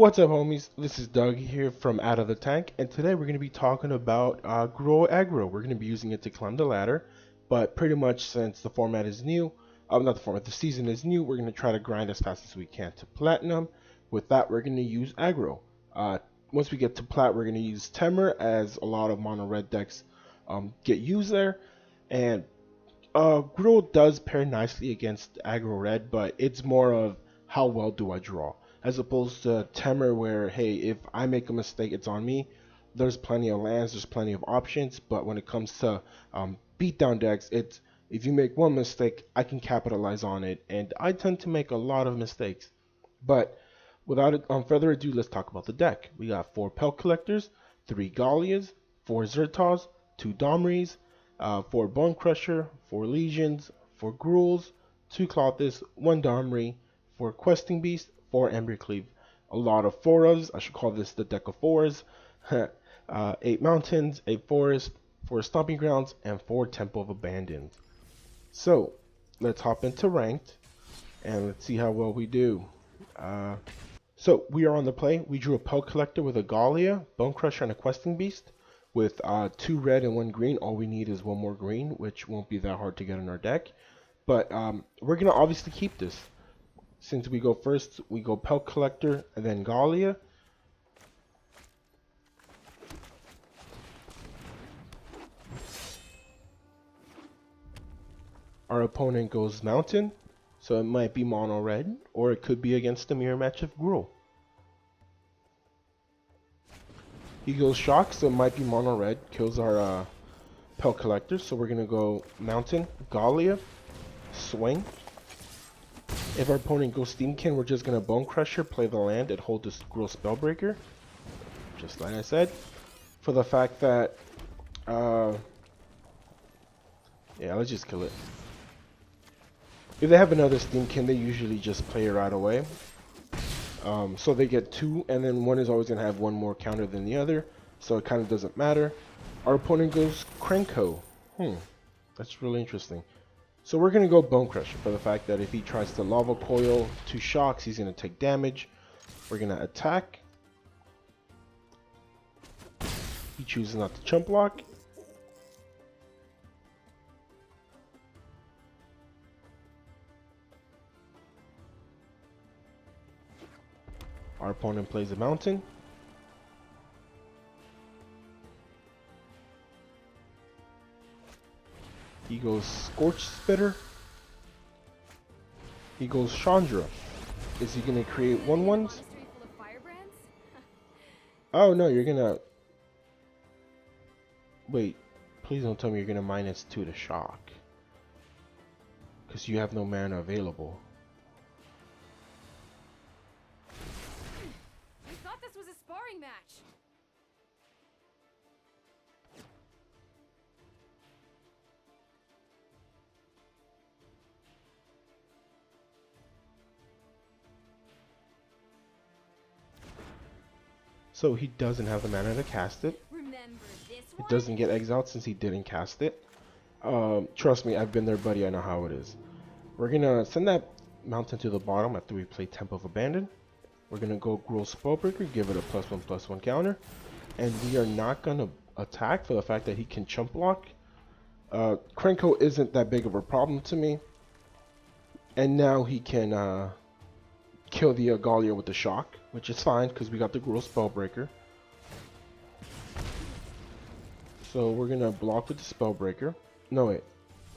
What's up, homies? This is Doug here from Out of the Tank, and today we're going to be talking about Gruul Aggro. We're going to be using it to climb the ladder, but pretty much since the format is new, not the format, the season is new, we're going to try to grind as fast as we can to Platinum. With that, we're going to use Aggro. Once we get to Plat, we're going to use Temur, as a lot of mono red decks get used there, and Gruul does pair nicely against Aggro Red, but it's more of how well do I draw, as opposed to Temur where, hey, if I make a mistake, it's on me. There's plenty of lands, there's plenty of options, but when it comes to beatdown decks, it's if you make one mistake, I can capitalize on it, and I tend to make a lot of mistakes. But without further ado, let's talk about the deck. We got 4 Pelt Collectors, 3 Gallias, 4 Zertals, 2 Domries, 4 Bone Crusher, 4 Legions, 4 Gruuls, 2 Clothis, 1 Domri, 4 Questing Beast, 4 Embercleave. A lot of 4s. I should call this the deck of 4s. 8 Mountains, 8 Forests, 4 Stomping Grounds, and 4 Temple of Abandoned. So, let's hop into Ranked, and let's see how well we do. So, we are on the play. We drew a Pelt Collector with a Gallia, Bone Crusher, and a Questing Beast. With 2 red and 1 green. All we need is 1 more green, which won't be that hard to get in our deck. But we're going to obviously keep this. Since we go first, we go Pelt Collector and then Gallia. Our opponent goes Mountain, so it might be mono red, or it could be against the mirror match of Gruul. He goes Shock, so it might be mono red, kills our Pelt Collector, so we're gonna go Mountain, Gallia, Swing. If our opponent goes Steamkin, we're just gonna Bone Crusher, play the land, and hold this Gruul Spellbreaker, just like I said, for the fact that, yeah, let's just kill it. If they have another Steamkin, they usually just play it right away. So they get 2, and then one is always going to have 1 more counter than the other, so it kind of doesn't matter. Our opponent goes Krenko. That's really interesting. So we're going to go Bone Crusher for the fact that if he tries to Lava Coil 2 shocks, he's going to take damage. We're going to attack. He chooses not to chump block. Our opponent plays a Mountain. He goes Scorch Spitter. He goes Chandra. Is he going to create 1/1s? Oh no, you're going to... Wait, please don't tell me you're going to -2 to Shock. Because you have no mana available. Match. So he doesn't have the mana to cast it. It doesn't get exiled since he didn't cast it. Trust me, I've been there, buddy. I know how it is. We're gonna send that Mountain to the bottom after we play Temple of Abandon. We're going to go Gruul Spellbreaker, give it a +1/+1 counter. And we are not going to attack for the fact that he can chump block. Krenko isn't that big of a problem to me. And now he can kill the Gallia with the Shock, which is fine because we got the Gruul Spellbreaker. So we're going to block with the Spellbreaker. No, wait.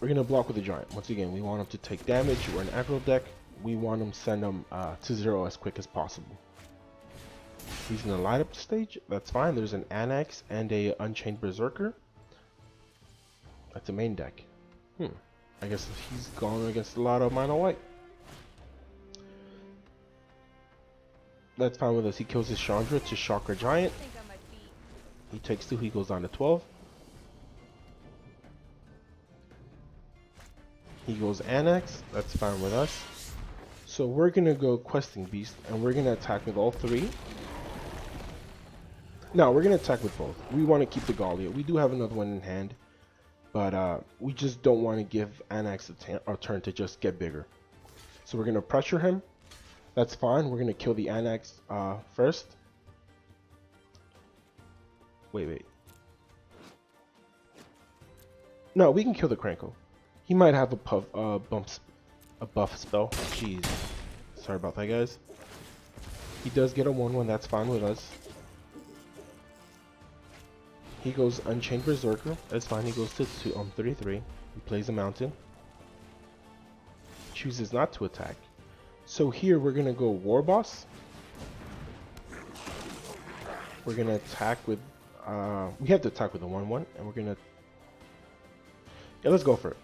We're going to block with the Giant. Once again, we want him to take damage. We're an aggro deck. We want him to send him to 0 as quick as possible. He's in the light up stage. That's fine. There's an Annex and a Unchained Berserker. That's a main deck. I guess he's gone against a lot of mono white. That's fine with us. He kills his Chandra to shock our Giant. He takes 2. He goes down to 12. He goes Annex. That's fine with us. So we're going to go Questing Beast, and we're going to attack with all 3. No, we're going to attack with both. We want to keep the Gallia. We do have another one in hand, but we just don't want to give Annex a turn to just get bigger. So we're going to pressure him. That's fine. We're gonna kill the Annex first. Wait. No, we can kill the Crankle. He might have a buff spell. Jeez. Sorry about that, guys. He does get a 1/1. That's fine with us. He goes Unchained Berserker. That's fine. He goes to 33. He plays a Mountain. Chooses not to attack. So here we're gonna go War Boss. We're gonna attack with. We have to attack with a 1/1, and we're gonna. Yeah, let's go for it.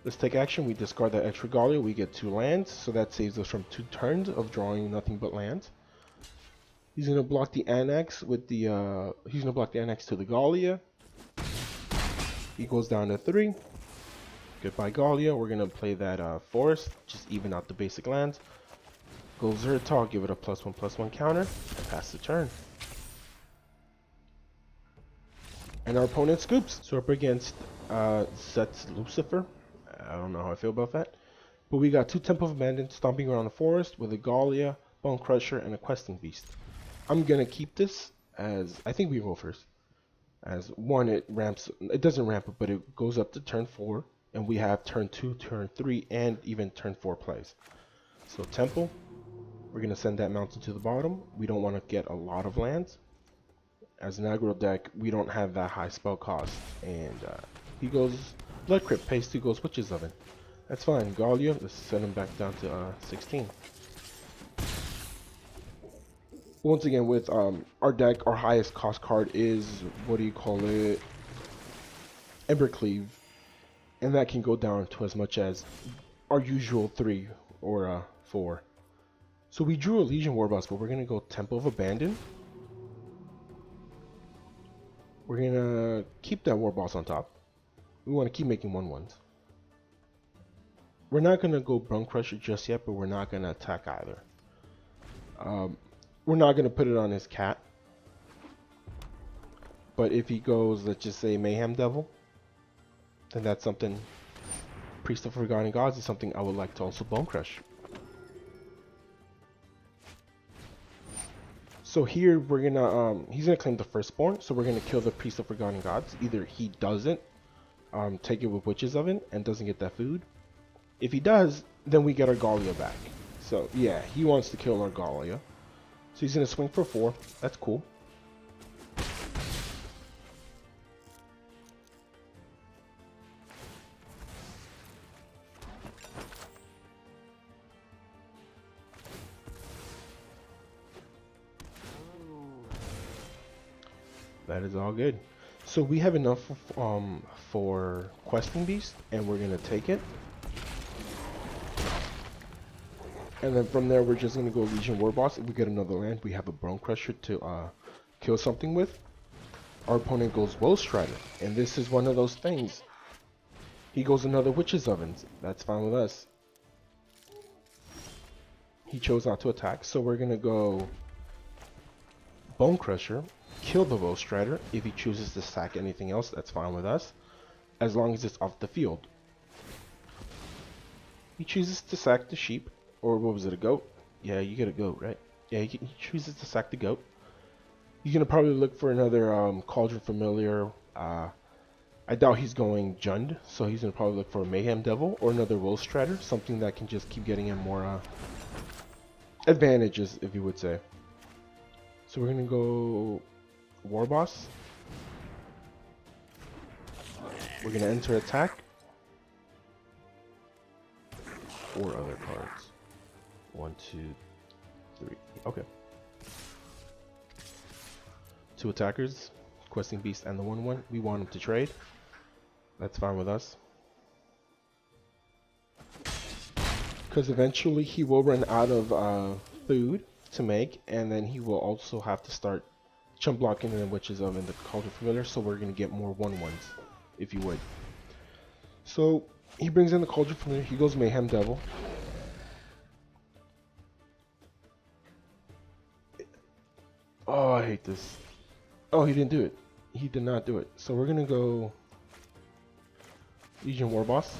Let's take action. We discard that extra Gallia. We get 2 lands, so that saves us from 2 turns of drawing nothing but lands. He's gonna block the Annex with the. He's gonna block the Annex to the Gallia. He goes down to 3. Goodbye Gallia. We're gonna play that Forest, just even out the basic lands. Go Zertal, give it a +1/+1 counter, and pass the turn. And our opponent scoops. So up against Zet's Lucifer. I don't know how I feel about that. But we got 2 Temple of Abandon stomping around the forest with a Gallia, Bone Crusher, and a Questing Beast. I'm gonna keep this as, I think we go first. As 1, it doesn't ramp up, but it goes up to turn 4. And we have turn 2, turn 3, and even turn 4 plays. So Temple, we're going to send that mountain to the bottom. We don't want to get a lot of lands. As an aggro deck, we don't have that high spell cost. And he goes Blood Crypt, pays 2, goes Witch's Oven. That's fine. Gallia, let's send him back down to 16. Once again, with our deck, our highest cost card is, what do you call it? Embercleave. And that can go down to as much as our usual 3 or 4. So we drew a Legion Warboss, but we're going to go Temple of Abandon. We're going to keep that Warboss on top. We want to keep making 1/1s. We're not going to go Bone Crusher just yet, but we're not going to attack either. We're not going to put it on his cat. But if he goes, let's just say Mayhem Devil, then that's something. Priest of Forgotten Gods is something I would like to also Bone Crush. So here we're gonna he's gonna claim the Firstborn, so we're gonna kill the Priest of Forgotten Gods. Either he doesn't take it with Witch's Oven and doesn't get that food. If he does, then we get our Gallia back. So yeah, he wants to kill our Gallia. So he's gonna swing for 4. That's cool. That is all good. So we have enough for Questing Beast, and we're gonna take it. And then from there, we're just gonna go Legion Warboss. If we get another land, we have a Bone Crusher to kill something with. Our opponent goes Woe Strider, and this is one of those things. He goes another Witch's Ovens. That's fine with us. He chose not to attack, so we're gonna go Bone Crusher. Kill the Woe Strider. If he chooses to sack anything else, that's fine with us, as long as it's off the field. He chooses to sack the sheep, or what was it, a goat? Yeah, you get a goat, right? Yeah, he chooses to sack the goat. He's gonna probably look for another Cauldron Familiar. I doubt he's going Jund, so he's gonna probably look for a Mayhem Devil or another Woe Strider, something that can just keep getting him more advantages, if you would say. So we're gonna go Warboss. We're gonna enter attack. 4 other cards. 1, 2, 3. Okay. 2 attackers, Questing Beast and the 1/1. We want him to trade. That's fine with us. Because eventually he will run out of food to make, and then he will also have to start chump blocking the Witch's Oven, the Cauldron Familiar, so we're going to get more 1/1s, if you would. So he brings in the Cauldron Familiar, he goes Mayhem Devil. Oh, I hate this. Oh, he didn't do it. He did not do it. So we're going to go Legion Warboss.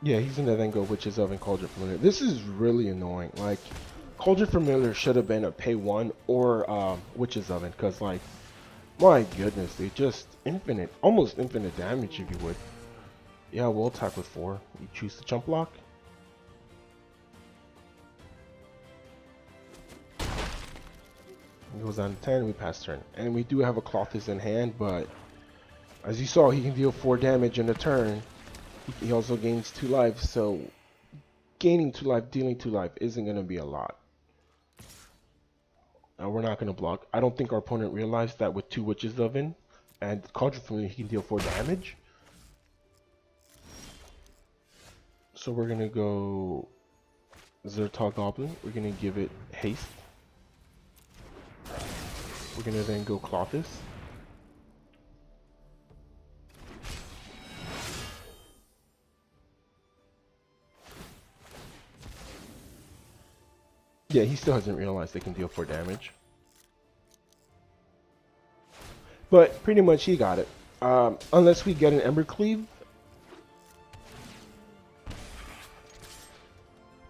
Yeah, he's gonna then go Witch's Oven, Cauldron Familiar. This is really annoying. Like, Cauldron Familiar should have been a pay one or Witch's Oven, because like, my goodness, they just infinite, almost infinite damage if you would. Yeah, we'll attack with 4. You choose to jump block. He goes down to 10, we pass turn. And we do have a Clothis in hand, but as you saw, he can deal 4 damage in a turn. He also gains 2 life, so gaining 2 life, dealing 2 life isn't going to be a lot. We're not going to block. I don't think our opponent realized that with 2 Witches Oven and Cauldron Familiar, he can deal 4 damage. So we're going to go Zertal Goblin. We're going to give it haste. We're going to then go Clothis. Yeah, he still hasn't realized they can deal 4 damage. But pretty much he got it. Unless we get an Ember Cleave.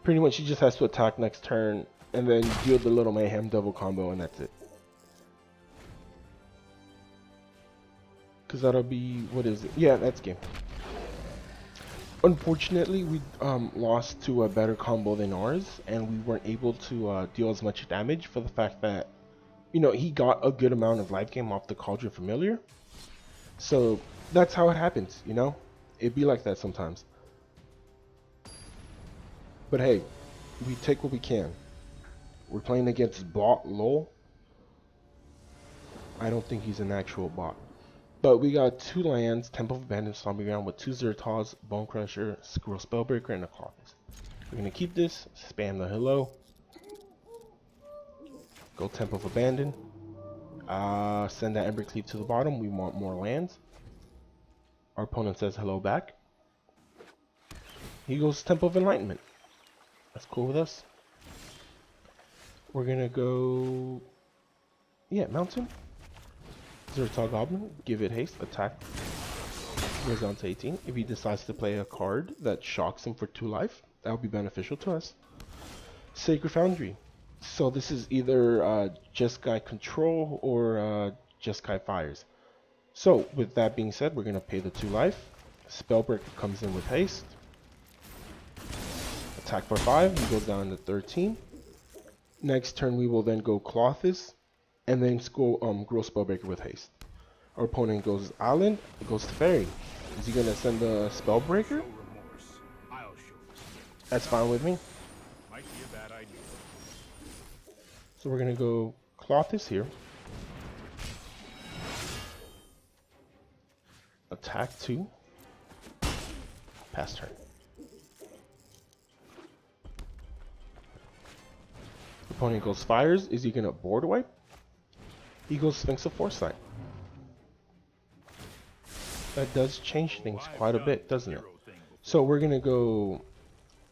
Pretty much he just has to attack next turn and then deal the little Mayhem double combo and that's it. Because that'll be, what is it? Yeah, that's game. Unfortunately, we lost to a better combo than ours, and we weren't able to deal as much damage for the fact that, you know, he got a good amount of life gain off the Cauldron Familiar. So that's how it happens, you know? It'd be like that sometimes. But hey, we take what we can. We're playing against bot LOL. I don't think he's an actual bot. But we got 2 lands, Temple of Abandoned Zombie Ground with 2 Zertals, Bone Crusher, Squirrel Spellbreaker, and a Clothis. We're going to keep this, spam the hello. Go Temple of Abandon. Send that Ember Cleave to the bottom. We want more lands. Our opponent says hello back. He goes Temple of Enlightenment. That's cool with us. We're going to go... Yeah, Mountain. Zertal Goblin, give it haste, attack, goes down to 18. If he decides to play a card that shocks him for 2 life, that will be beneficial to us. Sacred Foundry. So this is either Jeskai Control or Jeskai Fires. So with that being said, we're going to pay the 2 life. Spellbreaker comes in with haste. Attack for 5, he goes down to 13. Next turn we will then go Clothis. And then go Gruul Spellbreaker with haste. Our opponent goes Island, it goes to Fairy. Is he gonna send the Spellbreaker? That's fine with me. So we're gonna go Clothis here. Attack 2. Pass turn. Opponent goes Fires. Is he gonna board wipe? He goes Sphinx of Foresight. That does change things quite a bit, doesn't it? So we're gonna go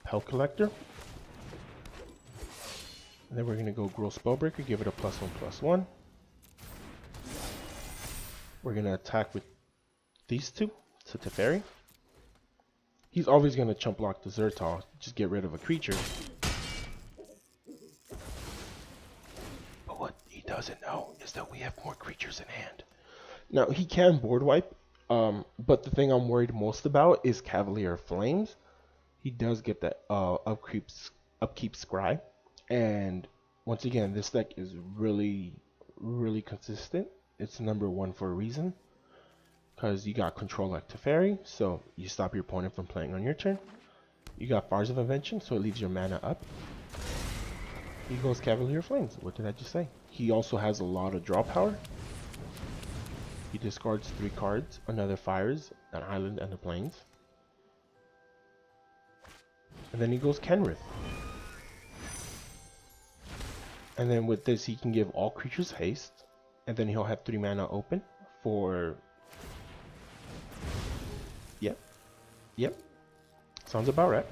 Pelk Collector. And then we're gonna go Gruul Spellbreaker, give it a +1/+1. We're gonna attack with these 2 to Teferi. He's always gonna chump block the Zertal, just get rid of a creature. But what he doesn't know is that we have more creatures in hand. Now he can board wipe, but the thing I'm worried most about is Cavalier of Flames. He does get that upkeep scry, and once again, this deck is really consistent. It's number 1 for a reason, because you got control like Teferi, so you stop your opponent from playing on your turn. You got Fires of Invention, so it leaves your mana up. He goes Cavalier of Flames. What did I just say? He also has a lot of draw power. He discards 3 cards, another Fires, an Island, and the Plains. And then he goes Kenrith. And then with this, he can give all creatures haste. And then he'll have 3 mana open for... Yep. Sounds about right.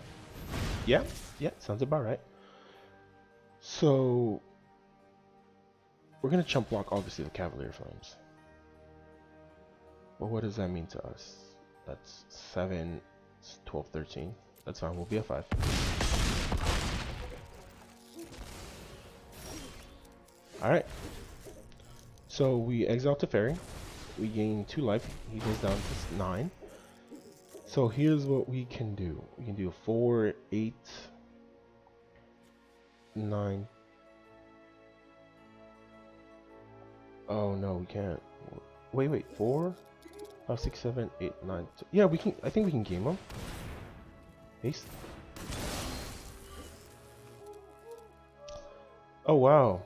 Yeah, sounds about right. So... we're going to chump block, obviously, the Cavalier Flames. But what does that mean to us? That's 7, 12, 13. That's fine. We'll be at 5. Alright. So we exile to Fairy. We gain 2 life. He goes down to 9. So here's what we can do. We can do 4, 8, 9. Oh no, we can't. Wait, 4, 5, 6, 7, 8, 9. Yeah, we can. I think we can game him. Haste. Oh wow.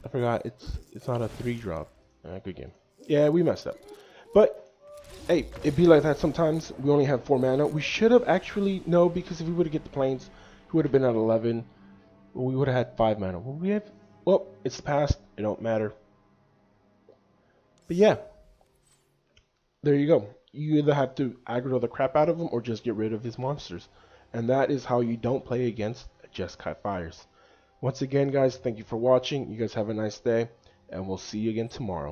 I forgot it's not a 3-drop. Good game. Yeah, we messed up. But hey, it be like that sometimes. We only have 4 mana. We should have actually no, because if we would have get the planes, we would have been at 11. Well, we would have had 5 mana. Well, we have. Well, it's past. It don't matter. But yeah, there you go. You either have to aggro the crap out of him or just get rid of his monsters, and that is how you don't play against Jeskai Fires. Once again, guys, thank you for watching. You guys have a nice day, and we'll see you again tomorrow.